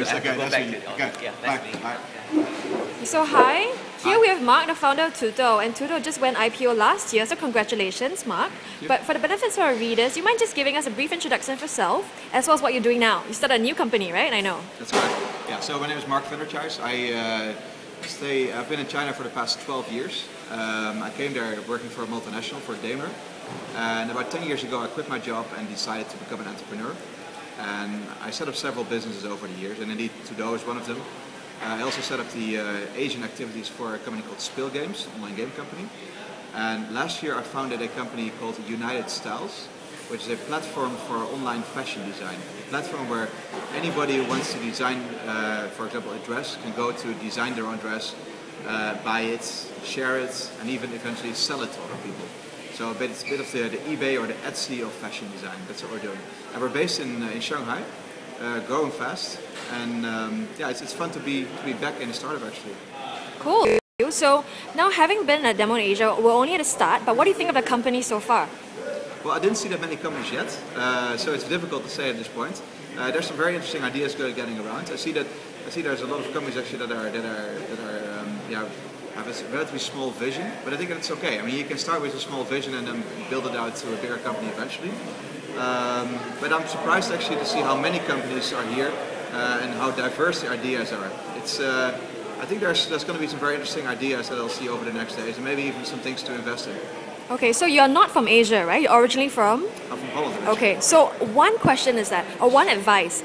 Yes, okay, go that's back me. to Okay, yeah, bye. that's me. Bye. So hi, here we have Marc, the founder of Tudou, and Tudou just went IPO last year, so congratulations, Marc. But for the benefits of our readers, you mind just giving us a brief introduction of yourself, as well as what you're doing now? You started a new company, right? I know. That's correct. Yeah, so my name is Marc van der Chijs. I've been in China for the past 12 years. I came there working for a multinational, for Daimler. And about 10 years ago I quit my job and decided to become an entrepreneur. And I set up several businesses over the years, and indeed Tudou is one of them. I also set up the Asian activities for a company called Spill Games, online game company. And last year I founded a company called United Styles, which is a platform for online fashion design. A platform where anybody who wants to design, for example, a dress, can go to design their own dress, buy it, share it, and even eventually sell it to other people. So it's a bit of the eBay or the Etsy of fashion design. That's what we're doing. And we're based in Shanghai, growing fast. And yeah, it's fun to be back in a startup actually. Cool. So now, having been at Demo in Asia, we're only at the start, but what do you think of the company so far? Well, I didn't see that many companies yet, so it's difficult to say at this point. There's some very interesting ideas getting around. I see there's a lot of companies actually that have a relatively small vision, but I think that's okay. I mean, you can start with a small vision and then build it out to a bigger company eventually. But I'm surprised actually to see how many companies are here and how diverse the ideas are. I think there's going to be some very interesting ideas that I'll see over the next days, and maybe even some things to invest in. Okay, so you're not from Asia, right? You're originally from? I'm from Holland. Okay, so one question is that, or one advice,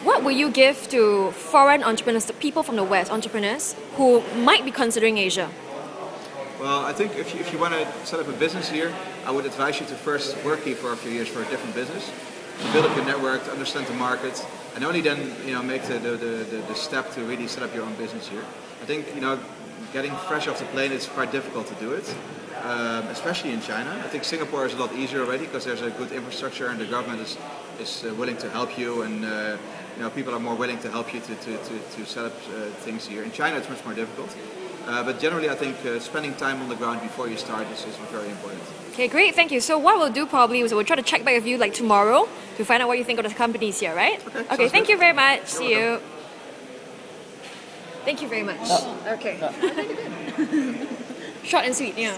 what will you give to foreign entrepreneurs, to people from the West, entrepreneurs who might be considering Asia? Well, I think if you want to set up a business here, I would advise you to first work here for a few years for a different business, to build up your network, to understand the market, and only then make the step to really set up your own business here. I think getting fresh off the plane, it's quite difficult to do it, especially in China. I think Singapore is a lot easier already because there's a good infrastructure and the government is willing to help you, and people are more willing to help you to set up things here. In China, it's much more difficult. But generally, I think spending time on the ground before you start is very important. Okay, great, thank you. So what we'll do probably is we'll try to check back with you like tomorrow to find out what you think of the companies here, right? Okay, thank you very much. See you. Thank you very much. Okay. Short and sweet, yeah.